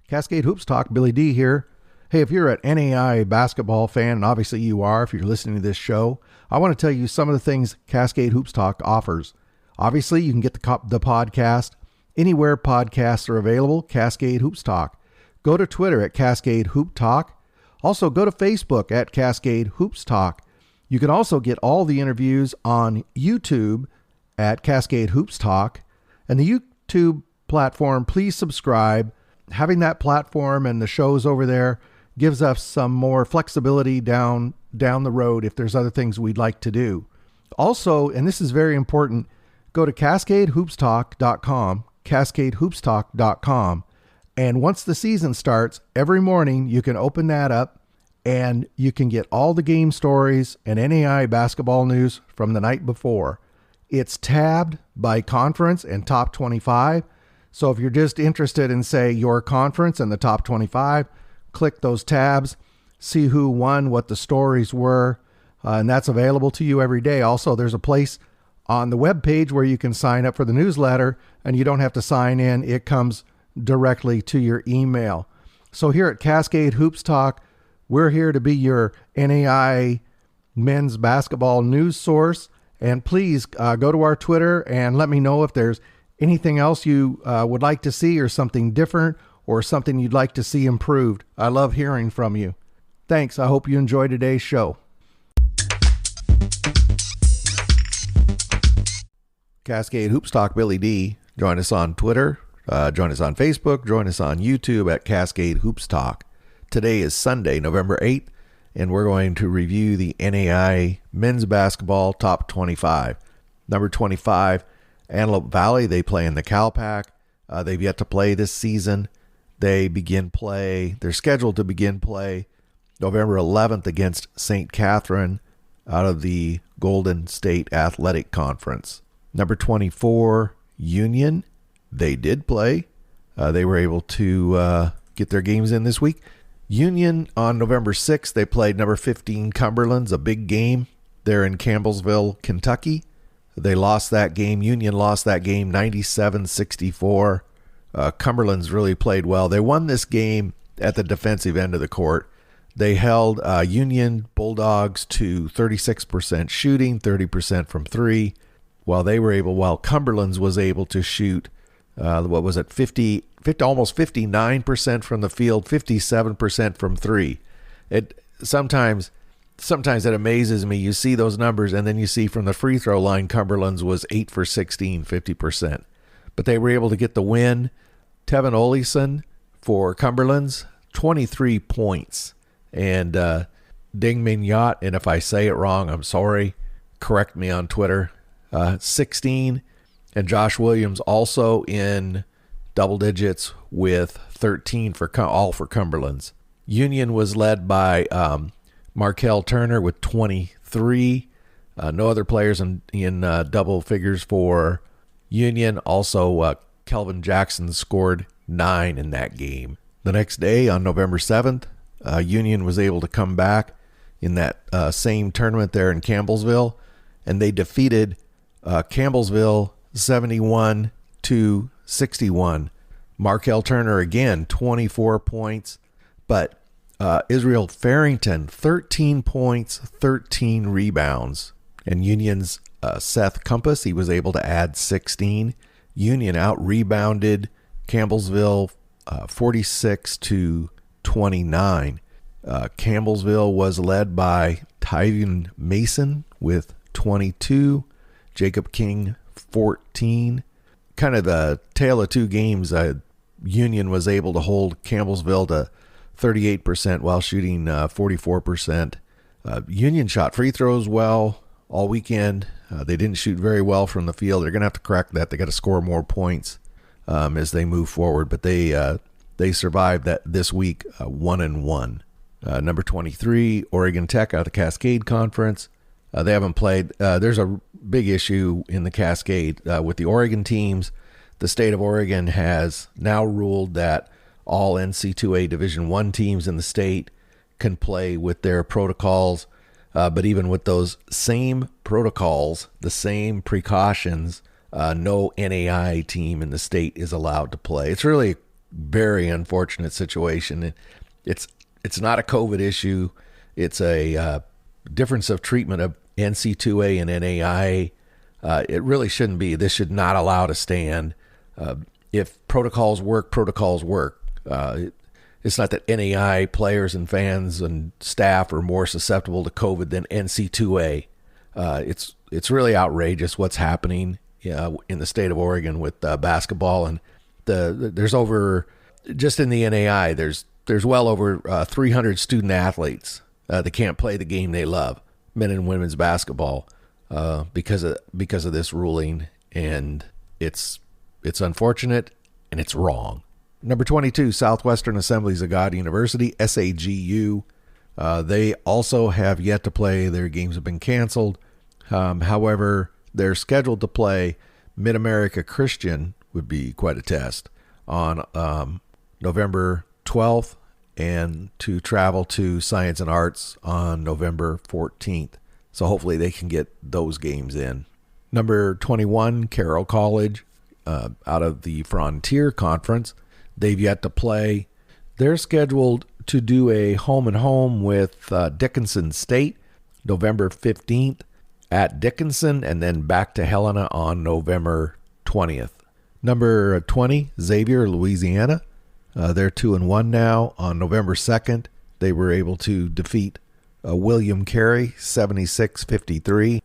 Cascade Hoops Talk, Billy D here. Hey, if you're an NAIA basketball fan, and obviously you are if you're listening to this show, I want to tell you some of the things Cascade Hoops Talk offers. Obviously, you can get the podcast anywhere podcasts are available, Cascade Hoops Talk. Go to Twitter at Cascade Hoop Talk. Also, go to Facebook at Cascade Hoops Talk. You can also get all the interviews on YouTube at Cascade Hoops Talk. And the YouTube platform, please subscribe. Having that platform and the shows over there gives us some more flexibility down the road if there's other things we'd like to do. Also, and this is very important, go to CascadeHoopsTalk.com, CascadeHoopsTalk.com, and once the season starts, every morning you can open that up and you can get all the game stories and NAIA basketball news from the night before. It's tabbed by conference and top 25. So if you're just interested in, say, your conference and the top 25, click those tabs, see who won, what the stories were, and that's available to you every day. Also, there's a place on the web page where you can sign up for the newsletter, and you don't have to sign in. It comes directly to your email. So here at Cascade Hoops Talk, we're here to be your NAIA men's basketball news source. And please go to our Twitter and let me know if there's anything else you would like to see, or something different, or something you'd like to see improved. I love hearing from you. Thanks. I hope you enjoy today's show. Cascade Hoops Talk, Billy D. Join us on Twitter. Join us on Facebook. Join us on YouTube at Cascade Hoops Talk. Today is Sunday, November 8th, and we're going to review the NAIA men's basketball top 25. Number 25, Antelope Valley, they play in the CalPAC. They've yet to play this season. They're scheduled to begin play November 11th against St. Catherine out of the Golden State Athletic Conference. Number 24, Union, they did play. They were able to get their games in this week. Union on November 6th, they played number 15 Cumberland's, a big game. They're in Campbellsville, Kentucky. They lost that game. Union lost that game 97-64. Cumberland's really played well. They won this game at the defensive end of the court. They held Union Bulldogs to 36% shooting, 30% from three, while Cumberland's was able to shoot, almost 59% from the field, 57% from three. Sometimes it amazes me. You see those numbers, and then you see from the free throw line, Cumberland's was 8 for 16, 50%. But they were able to get the win. Tevin Oleson for Cumberland's, 23 points. And Ding Mignot, and if I say it wrong, I'm sorry, correct me on Twitter, 16. And Josh Williams also in double digits with 13 all for Cumberland's. Union was led by Markel Turner with 23. No other players in double figures for Union. Also, Kelvin Jackson scored 9 in that game. The next day, on November 7th, Union was able to come back in that same tournament there in Campbellsville, and they defeated Campbellsville 71-61. Markel Turner again, 24 points, but Israel Farrington, 13 points, 13 rebounds. And Union's Seth Compass, he was able to add 16. Union out-rebounded Campbellsville 46-29. Campbellsville was led by Tyvion Mason with 22. Jacob King, 14. Kind of the tale of two games. Union was able to hold Campbellsville to 38% while shooting 44%. Union shot free throws well all weekend. They didn't shoot very well from the field. They're going to have to correct that. They got to score more points as they move forward. But they survived that this week 1-1. Number 23, Oregon Tech out of the Cascade Conference. They haven't played. There's a big issue in the Cascade with the Oregon teams. The state of Oregon has now ruled that all NC2A Division I teams in the state can play with their protocols. But even with those same protocols, the same precautions, no NAIA team in the state is allowed to play. It's really very unfortunate situation. It's not a COVID issue. It's a difference of treatment of NC2A and NAIA. It really shouldn't be. This should not allow to stand. If protocols work, protocols work. It's not that NAI players and fans and staff are more susceptible to COVID than NC2A. It's really outrageous what's happening in the state of Oregon with basketball, and there's over, just in the NAI, there's well over 300 student athletes that can't play the game they love, men and women's basketball, because of this ruling, and it's unfortunate and it's wrong. Number 22, Southwestern Assemblies of God University, SAGU. They also have yet to play. Their games have been canceled. However, they're scheduled to play Mid-America Christian, would be quite a test, on November 12th, and to travel to Science and Arts on November 14th. So hopefully they can get those games in. Number 21, Carroll College, out of the Frontier Conference. They've yet to play. They're scheduled to do a home-and-home with Dickinson State, November 15th at Dickinson, and then back to Helena on November 20th. Number 20, Xavier, Louisiana. They're 2-1 now. On November 2nd, they were able to defeat William Carey, 76-53.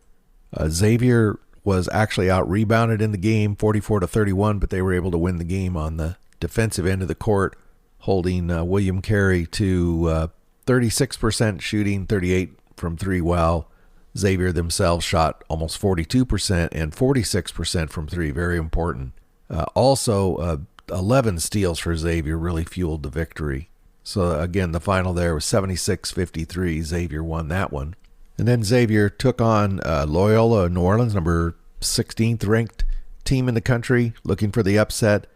Xavier was actually out-rebounded in the game, 44-31, but they were able to win the game on the defensive end of the court, holding William Carey to 36% shooting, 38 from three, while Xavier themselves shot almost 42% and 46% from three. Very important. Also, 11 steals for Xavier really fueled the victory. So again, the final there was 76-53. Xavier won that one. And then Xavier took on Loyola New Orleans, number 16th ranked team in the country, looking for the upset.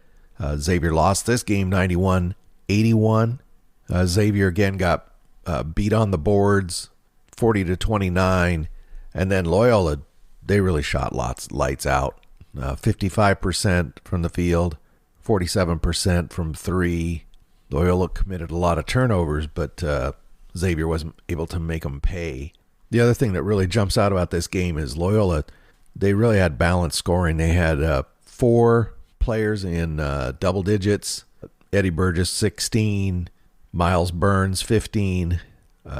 Xavier lost this game 91-81. Xavier again got beat on the boards 40-29. And then Loyola, they really shot lights out. 55% from the field, 47% from three. Loyola committed a lot of turnovers, but Xavier wasn't able to make them pay. The other thing that really jumps out about this game is Loyola, they really had balanced scoring. They had 4 players in double digits. Eddie Burgess, 16. Miles Burns, 15.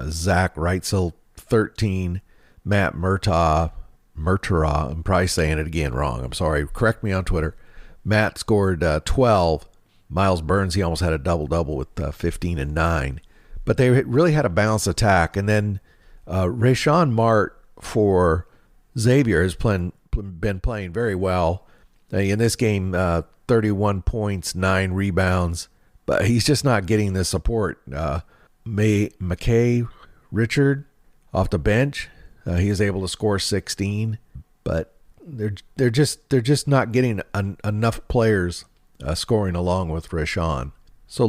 Zach Reitzel, 13. Matt Murtaugh, I'm probably saying it again wrong. I'm sorry. Correct me on Twitter. Matt scored 12. Miles Burns, he almost had a double-double with 15 and 9. But they really had a balanced attack. And then Rashawn Mart for Xavier has been playing very well. In this game, 31 points, 9 rebounds. But he's just not getting the support. McKay Richard off the bench, he is able to score 16. But they're just not getting enough players scoring along with Rashawn. So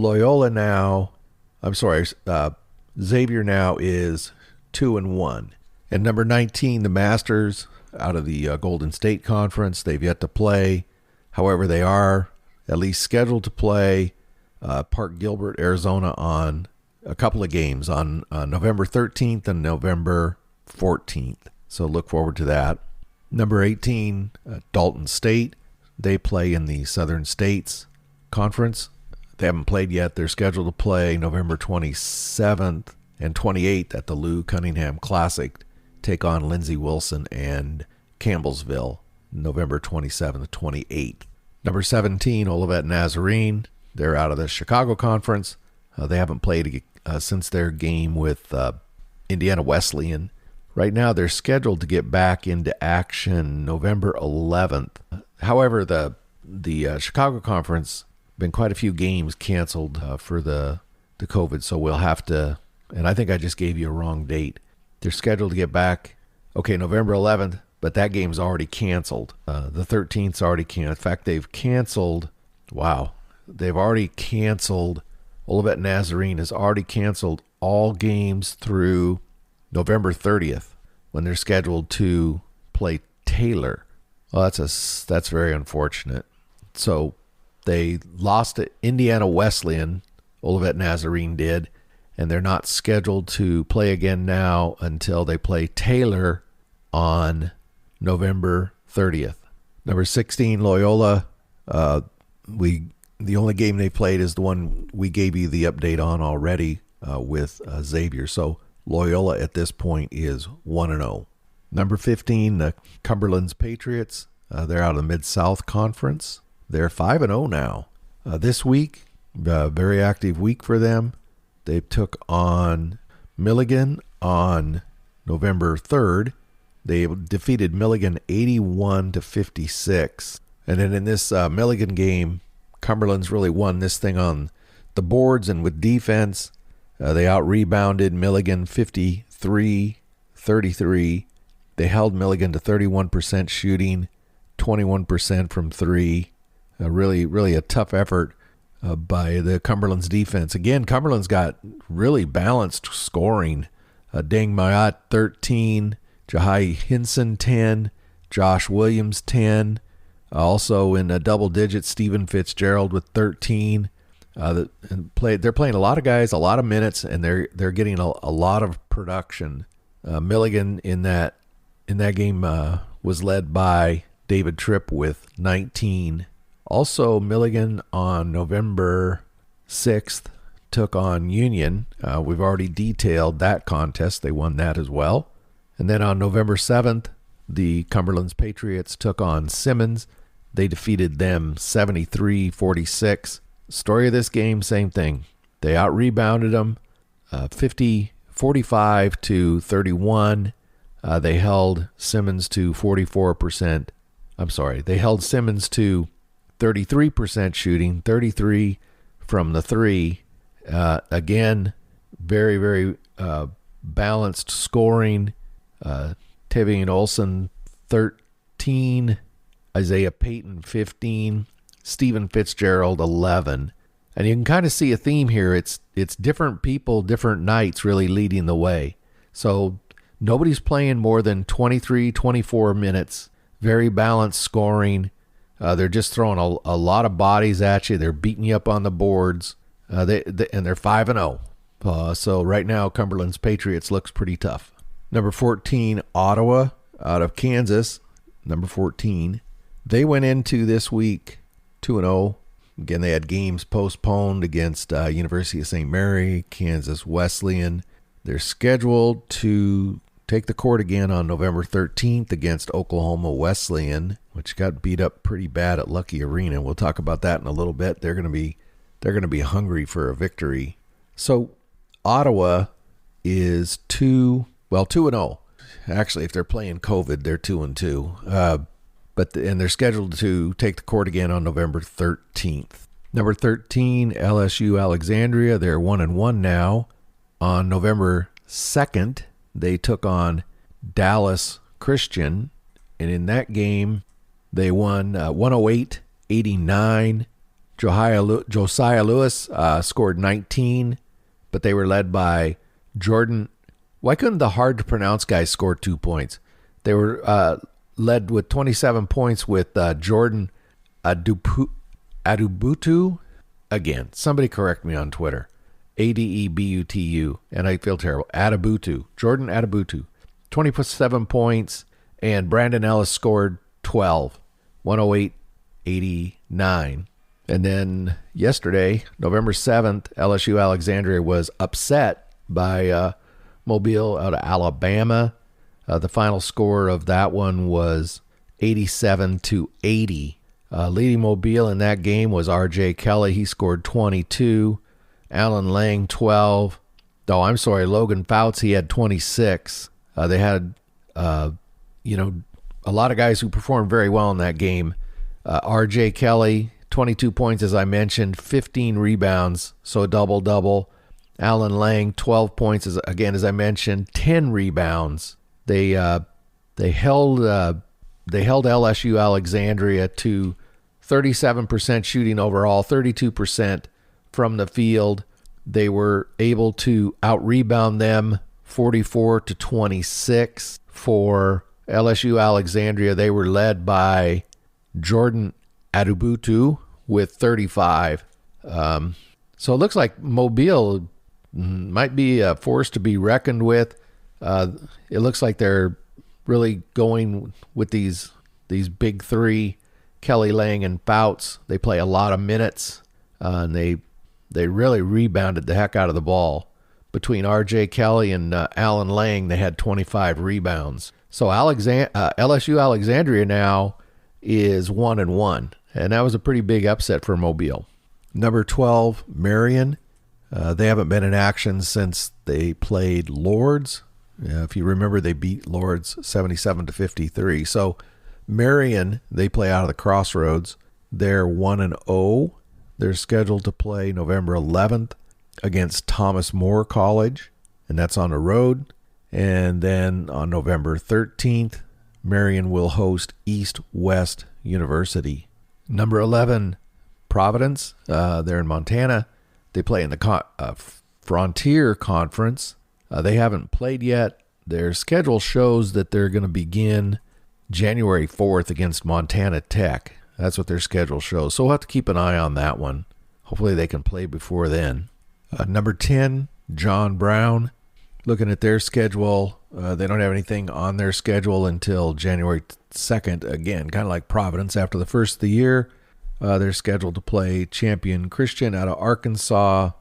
Xavier now is 2-1. And number 19, the Masters out of the Golden State Conference. They've yet to play. However, they are at least scheduled to play Park Gilbert, Arizona on a couple of games on November 13th and November 14th. So look forward to that. Number 18, Dalton State. They play in the Southern States Conference. They haven't played yet. They're scheduled to play November 27th and 28th at the Lou Cunningham Classic. Take on Lindsey Wilson and Campbellsville, November 27th to 28th. Number 17, Olivet Nazarene. They're out of the Chicago Conference. They haven't played since their game with Indiana Wesleyan. Right now, they're scheduled to get back into action November 11th. However, the Chicago Conference, been quite a few games canceled for the COVID, so we'll have to, and I think I just gave you a wrong date. They're scheduled to get back, November 11th, but that game's already canceled. The 13th's already canceled. In fact, they've already canceled, Olivet Nazarene has already canceled all games through November 30th when they're scheduled to play Taylor. Well, that's very unfortunate. So They lost to Indiana Wesleyan, Olivet Nazarene did, and they're not scheduled to play again now until they play Taylor on November 30th. Number 16, Loyola. The only game they played is the one we gave you the update on already with Xavier. So Loyola at this point is 1-0. Number 15, the Cumberland's Patriots. They're out of the Mid-South Conference. They're 5-0 now. This week, very active week for them. They took on Milligan on November 3rd. They defeated Milligan 81-56. And then in this Milligan game, Cumberland's really won this thing on the boards and with defense. They out-rebounded Milligan 53-33. They held Milligan to 31% shooting, 21% from three. Really a tough effort by the Cumberland's defense. Again, Cumberland's got really balanced scoring. Deng Mayat 13, Jahai Hinson 10, Josh Williams 10. Also in double digits, Stephen Fitzgerald with 13. They're playing a lot of guys, a lot of minutes, and they're getting a lot of production. Milligan in that game was led by David Tripp with 19. Also, Milligan on November 6th took on Union. We've already detailed that contest. They won that as well. And then on November 7th, the Cumberland's Patriots took on Simmons. They defeated them 73-46. Story of this game, same thing. They out-rebounded them 45-31. They held Simmons to 44%. I'm sorry. They held Simmons to 33% shooting, 33 from the three. Again, very, very balanced scoring. Tevian Olson, 13. Isaiah Payton, 15. Stephen Fitzgerald, 11. And you can kind of see a theme here. It's different people, different nights really leading the way. So nobody's playing more than 23, 24 minutes. Very balanced scoring. They're just throwing a lot of bodies at you. They're beating you up on the boards. And they're 5-0. So right now, Cumberland's Patriots looks pretty tough. Number 14, Ottawa, out of Kansas. Number 14. They went into this week 2-0. Again, they had games postponed against University of St. Mary, Kansas Wesleyan. They're scheduled to take the court again on November 13th against Oklahoma Wesleyan, which got beat up pretty bad at Lucky Arena. We'll talk about that in a little bit. They're going to be hungry for a victory. So Ottawa is 2-0. Actually, if they're playing COVID, they're 2-2. And they're scheduled to take the court again on November 13th. Number 13, LSU Alexandria. They're 1-1 now. On November 2nd, they took on Dallas Christian. And in that game, they won 108-89. Josiah Lewis scored 19, but they were led by Jordan. Why couldn't the hard-to-pronounce guys score 2 points? They were led with 27 points with Jordan Adubutu. Again, somebody correct me on Twitter. Adebutu, and I feel terrible. Jordan Adubutu. 27 points, and Brandon Ellis scored 12. 108-89. And then yesterday, November 7th, LSU Alexandria was upset by Mobile out of Alabama. The final score of that one was 87-80. Leading Mobile in that game was R.J. Kelly. He scored 22. Alan Lang, 12. Logan Fouts, he had 26. They had, a lot of guys who performed very well in that game. R.J. Kelly, 22 points, as I mentioned, 15 rebounds, so a double-double. Alan Lang, 12 points, as I mentioned, 10 rebounds. They held LSU Alexandria to 37% shooting overall, 32% from the field. They were able to out-rebound them 44-26. For LSU Alexandria, they were led by Jordan Adubutu with 35. So it looks like Mobile might be a force to be reckoned with. It looks like they're really going with these big three, Kelly, Lang, and Fouts. They play a lot of minutes, and they really rebounded the heck out of the ball. Between R.J. Kelly and Alan Lang, they had 25 rebounds. So LSU Alexandria now is 1-1, and that was a pretty big upset for Mobile. Number 12, Marion. They haven't been in action since they played Lourdes. If you remember, they beat Lourdes 77-53. So Marion, they play out of the Crossroads. They're 1-0. They're scheduled to play November 11th against Thomas More College, and that's on the road. And then on November 13th, Marion will host East West University. Number 11, Providence. They're in Montana. They play in the Frontier Conference. They haven't played yet. Their schedule shows that they're going to begin January 4th against Montana Tech. That's what their schedule shows. So we'll have to keep an eye on that one. Hopefully they can play before then. Number 10, John Brown. Looking at their schedule, they don't have anything on their schedule until January 2nd. Again, kind of like Providence. After the first of the year, they're scheduled to play Champion Christian out of Arkansas,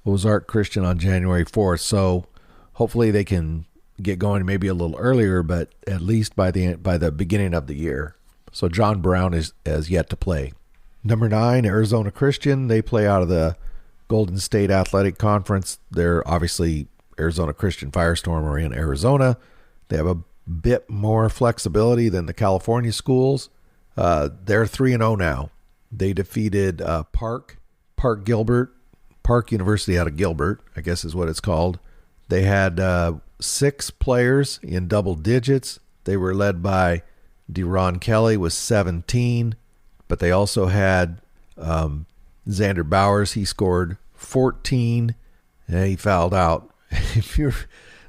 Ozark Christian on January 4th. So hopefully they can get going maybe a little earlier, but at least by the beginning of the year. So John Brown has yet to play. Number 9, Arizona Christian. They play out of the Golden State Athletic Conference. They're obviously Arizona Christian Firestorm are in Arizona. They have a bit more flexibility than the California schools. They're 3-0 now. They defeated Park University out of Gilbert, I guess is what it's called. They had 6 players in double digits. They were led by Deron Kelly with 17, but they also had Xander Bowers. He scored 14, and he fouled out. If you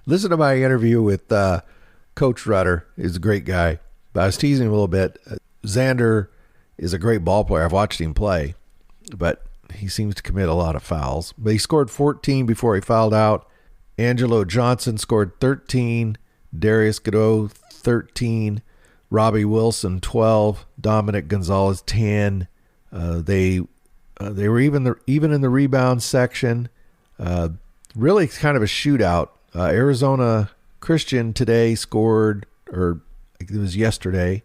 listen to my interview with Coach Rutter, he's a great guy. But I was teasing him a little bit. Xander is a great ball player. I've watched him play, but he seems to commit a lot of fouls. But he scored 14 before he fouled out. Angelo Johnson scored 13. Darius Godot, 13. Robbie Wilson, 12. Dominic Gonzalez, 10. They were even in the rebound section. Really kind of a shootout. Arizona Christian today scored, or it was yesterday.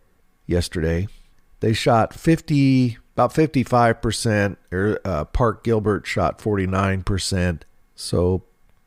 They shot about 55%. Park Gilbert shot 49%. So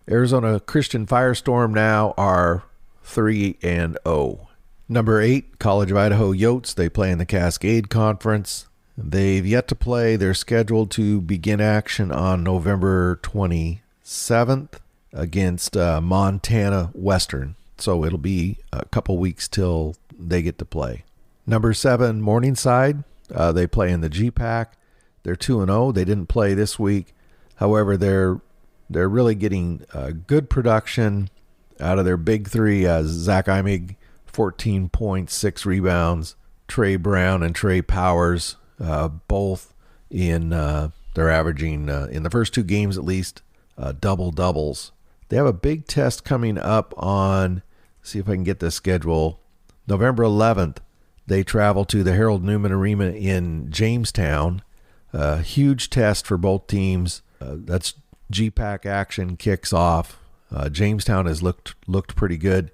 Arizona Christian Firestorm now are 3-0. Number 8, College of Idaho Yotes. They play in the Cascade Conference. They've yet to play. They're scheduled to begin action on November 27th against Montana Western. So it'll be a couple weeks till they get to play. Number 7, Morningside. They play in the GPAC. They're 2-0. They didn't play this week. However, they're really getting good production out of their big three. Zach Imig, 14 points, 6 rebounds. Trey Brown and Trey Powers, both they're averaging, in the first 2 games at least, double-doubles. They have a big test coming up on, see if I can get the schedule, November 11th. They travel to the Harold Newman Arena in Jamestown. Huge test for both teams. That's GPAC action kicks off. Jamestown has looked pretty good.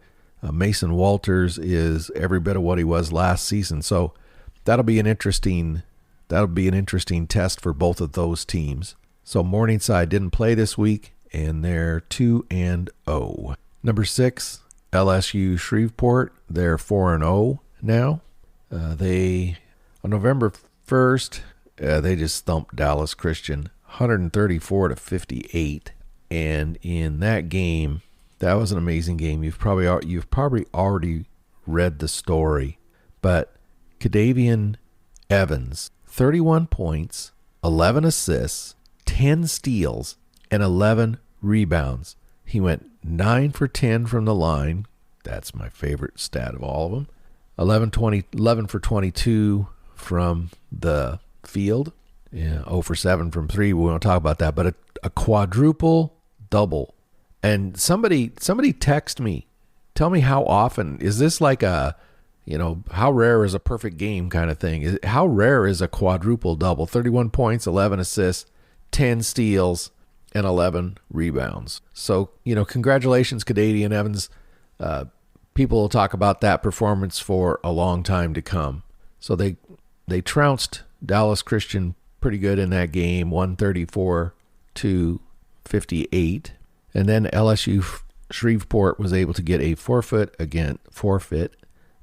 Mason Walters is every bit of what he was last season. So that'll be an interesting test for both of those teams. So Morningside didn't play this week, and they're 2-0. Number 6, LSU Shreveport. They're 4-0 now. They on November 1st, they just thumped Dallas Christian 134-58, and in that game, that was an amazing game. You've probably already read the story, but Kadavian Evans, 31 points, 11 assists, 10 steals, and 11 rebounds. He went 9 for 10 from the line. That's my favorite stat of all of them. 11 for 22 from the field. Yeah, 0 for 7 from 3. We won't talk about that, but a quadruple double. And somebody text me, tell me how often is this, like a, how rare is a perfect game kind of thing? How rare is a quadruple double? 31 points, 11 assists, 10 steals, and 11 rebounds. So, congratulations, Canadian Evans. People will talk about that performance for a long time to come. So they trounced Dallas Christian pretty good in that game, 134-58. And then LSU Shreveport was able to get a forfeit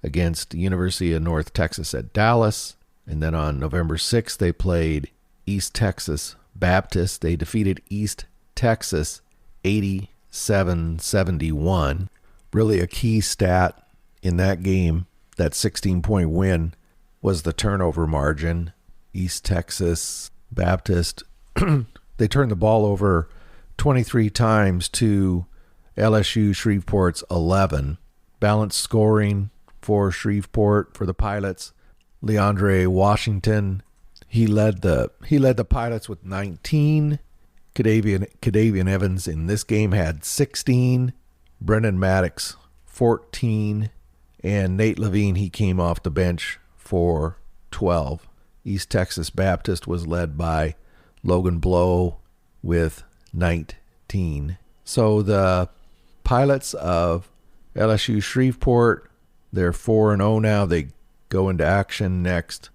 against University of North Texas at Dallas. And then on November 6th, they played East Texas Baptist. They defeated East Texas 87-71. Really a key stat in that game, that 16-point win, was the turnover margin. East Texas Baptist, they turned the ball over 23 times to LSU Shreveport's 11. Balanced scoring for Shreveport, for the Pilots. Leandre Washington, he led the Pilots with 19. Cadavian Evans in this game had 16. Brendan Maddox, 14. And Nate Levine, he came off the bench for 12. East Texas Baptist was led by Logan Blow with 19. So the Pilots of LSU Shreveport, they're 4-0 now. They go into action next.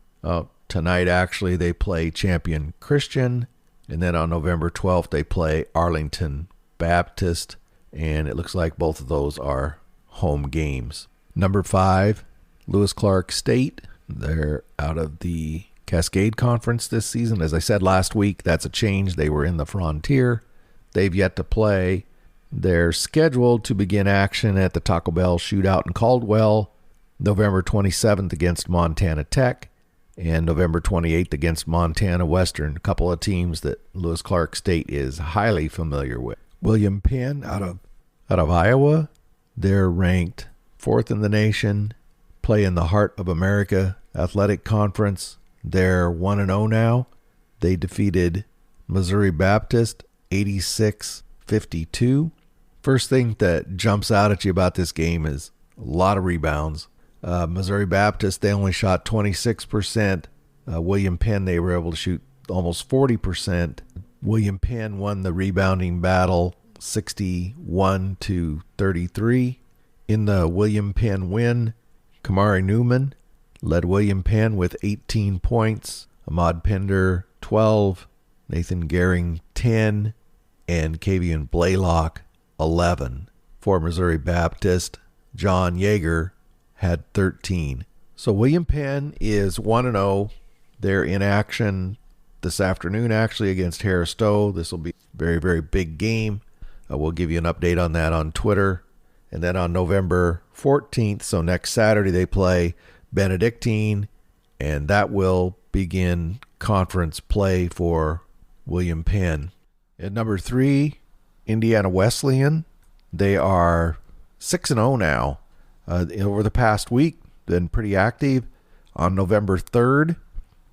Tonight, actually, they play Champion Christian. And then on November 12th, they play Arlington Baptist. And it looks like both of those are home games. Number 5, Lewis Clark State. They're out of the Cascade Conference this season. As I said last week, that's a change. They were in the Frontier. They've yet to play. They're scheduled to begin action at the Taco Bell Shootout in Caldwell, November 27th against Montana Tech, and November 28th against Montana Western, a couple of teams that Lewis Clark State is highly familiar with. William Penn out of Iowa, they're ranked 4th in the nation, play in the Heart of America Athletic Conference. They're 1-0 now. They defeated Missouri Baptist 86-52. First thing that jumps out at you about this game is a lot of rebounds. Missouri Baptist, they only shot 26%. William Penn, they were able to shoot almost 40%. William Penn won the rebounding battle 61-33. In the William Penn win, Kamari Newman led William Penn with 18 points. Ahmad Pender, 12. Nathan Gehring, 10. And Kavian Blaylock, 11. For Missouri Baptist, John Yeager had 13. So William Penn is 1-0. They're in action this afternoon, actually, against Harris Stowe. This will be a very, very big game. We'll give you an update on that on Twitter. And then on November 14th, so next Saturday, they play Benedictine, and that will begin conference play for William Penn. At number 3, Indiana Wesleyan. They are 6-0 now. Over the past week, been pretty active. On November 3rd,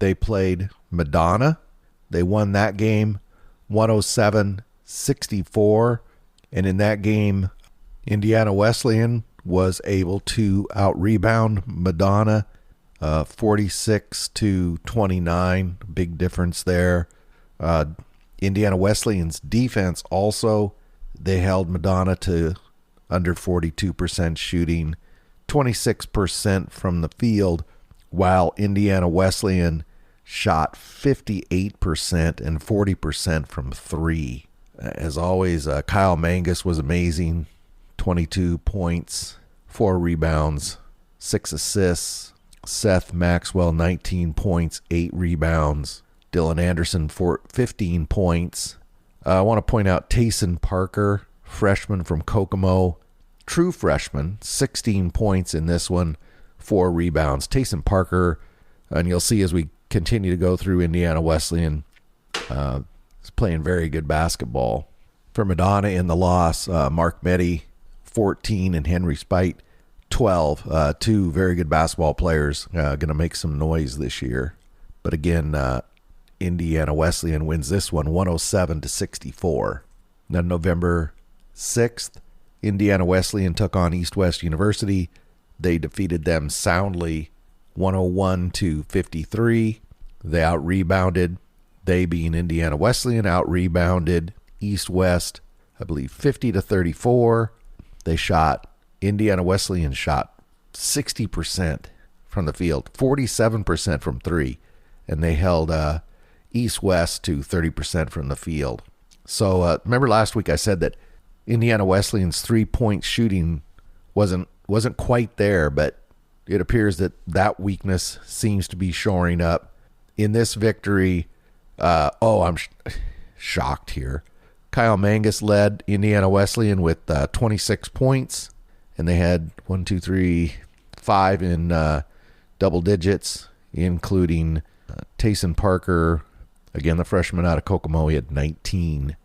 they played Madonna. They won that game 107-64. And in that game, Indiana Wesleyan was able to out-rebound Madonna 46-29. Big difference there. Indiana Wesleyan's defense also, they held Madonna to under 42% shooting, 26% from the field, while Indiana Wesleyan shot 58% and 40% from 3. As always, Kyle Mangus was amazing. 22 points, 4 rebounds, 6 assists. Seth Maxwell, 19 points, 8 rebounds. Dylan Anderson, 15 points. I want to point out Tayson Parker, freshman from Kokomo. True freshman, 16 points in this one, 4 rebounds. Tayson Parker, and you'll see as we continue to go through Indiana Wesleyan, is playing very good basketball. For Madonna in the loss, Mark Meddy, 14, and Henry Spite, 12. Two very good basketball players, going to make some noise this year. But again, Indiana Wesleyan wins this one 107-64. Then November 6th, Indiana Wesleyan took on East West University. They defeated them soundly 101-53. They out-rebounded. They, being Indiana Wesleyan, out-rebounded East West, I believe, 50-34. Indiana Wesleyan shot 60% from the field, 47% from three, and they held East West to 30% from the field. So remember last week I said that Indiana Wesleyan's three-point shooting wasn't quite there, but it appears that weakness seems to be shoring up. In this victory, I'm shocked here. Kyle Mangus led Indiana Wesleyan with 26 points, and they had 5 in double digits, including Tayson Parker, again, the freshman out of Kokomo. He had 19.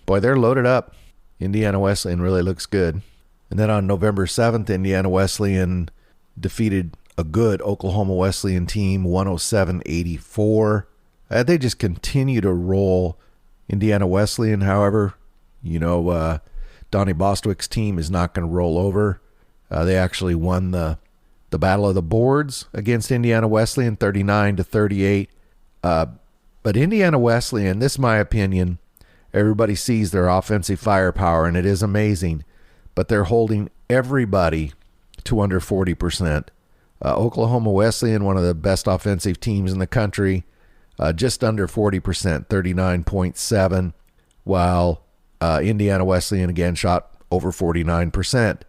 Boy, they're loaded up. Indiana Wesleyan really looks good. And then on November 7th, Indiana Wesleyan defeated a good Oklahoma Wesleyan team 107-84. They just continue to roll. Indiana Wesleyan, however, Donnie Bostwick's team is not going to roll over. They actually won the Battle of the Boards against Indiana Wesleyan 39-38. But Indiana Wesleyan, this is my opinion, everybody sees their offensive firepower, and it is amazing, but they're holding everybody to under 40%. Oklahoma Wesleyan, one of the best offensive teams in the country, just under 40%, 39.7%, while Indiana Wesleyan again shot over 49%.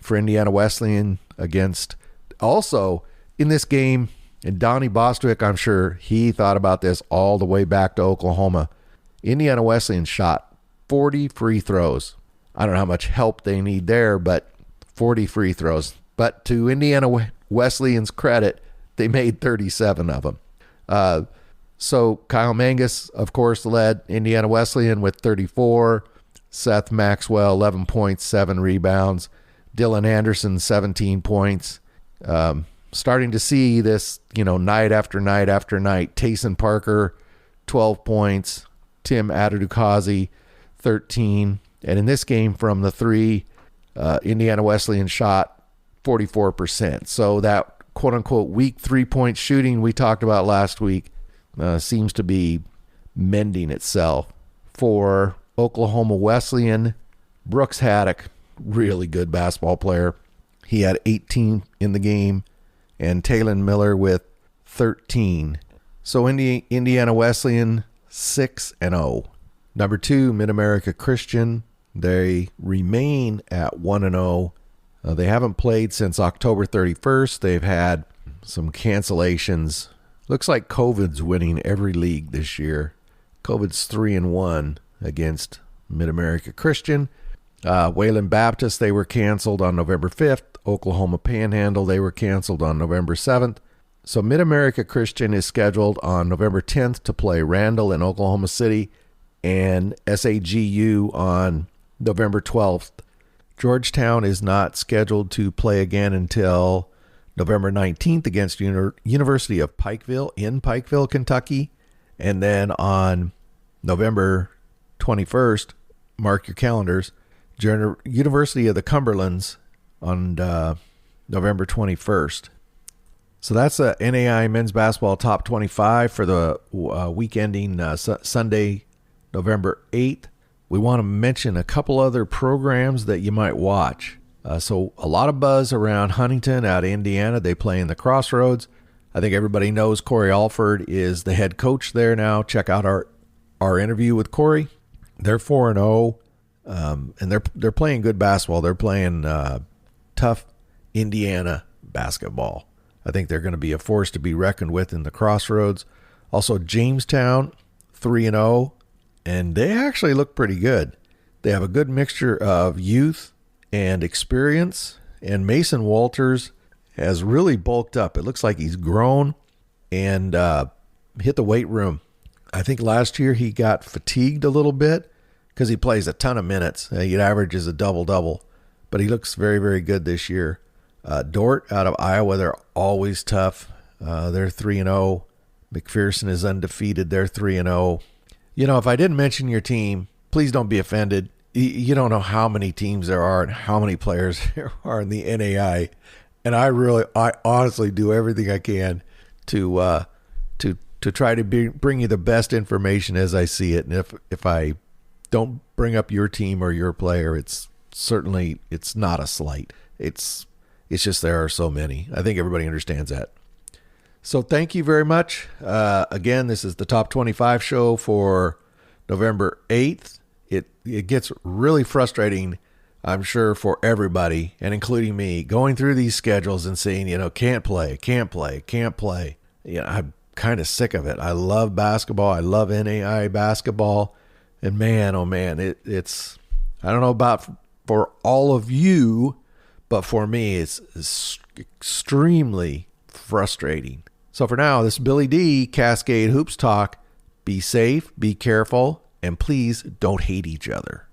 For Indiana Wesleyan against, also in this game, and Donnie Bostwick, I'm sure he thought about this all the way back to Oklahoma. Indiana Wesleyan shot 40 free throws. I don't know how much help they need there, but 40 free throws. But to Indiana Wesleyan's credit, they made 37 of them. So Kyle Mangus, of course, led Indiana Wesleyan with 34. Seth Maxwell, 11 points, 7 rebounds. Dylan Anderson, 17 points. Starting to see this, night after night after night. Tayson Parker, 12 points. Tim Adedukazi, 13. And in this game from the three, Indiana Wesleyan shot 44%. So that quote-unquote weak three-point shooting we talked about last week seems to be mending itself. For Oklahoma Wesleyan, Brooks Haddock, really good basketball player. He had 18 in the game, and Talon Miller with 13. So Indiana Wesleyan, 6-0. Number 2, Mid-America Christian. They remain at 1-0. They haven't played since October 31st. They've had some cancellations. Looks like COVID's winning every league this year. COVID's 3-1 against Mid-America Christian. Wayland Baptist, they were canceled on November 5th. Oklahoma Panhandle, they were canceled on November 7th. So Mid-America Christian is scheduled on November 10th to play Randall in Oklahoma City, and SAGU on November 12th. Georgetown is not scheduled to play again until November 19th against University of Pikeville in Pikeville, Kentucky. And then on November 21st, mark your calendars, University of the Cumberlands on November 21st. So that's a NAIA men's basketball top 25 for the week ending Sunday, November 8th. We want to mention a couple other programs that you might watch. So a lot of buzz around Huntington out of Indiana. They play in the Crossroads. I think everybody knows Corey Alford is the head coach there now. Check out our interview with Corey. They're 4-0, and they're playing good basketball. They're playing tough Indiana basketball. I think they're going to be a force to be reckoned with in the Crossroads. Also, Jamestown, 3-0. And they actually look pretty good. They have a good mixture of youth and experience. And Mason Walters has really bulked up. It looks like he's grown and hit the weight room. I think last year he got fatigued a little bit because he plays a ton of minutes. He averages a double-double. But he looks very, very good this year. Dort out of Iowa, they're always tough. They're 3-0. McPherson is undefeated. They're 3-0. You know, if I didn't mention your team, please don't be offended. You don't know how many teams there are and how many players there are in the NAI. And I honestly do everything I can to try to bring you the best information as I see it. And if I don't bring up your team or your player, it's not a slight. It's just there are so many. I think everybody understands that. So thank you very much. Again, this is the Top 25 show for November 8th. It gets really frustrating, I'm sure, for everybody, and including me, going through these schedules and seeing, can't play. I'm kind of sick of it. I love basketball. I love NAI basketball. And man, oh man, it's, I don't know about for all of you, but for me, it's extremely frustrating. So for now, this is Billy D, Cascade Hoops Talk. Be safe, be careful, and please don't hate each other.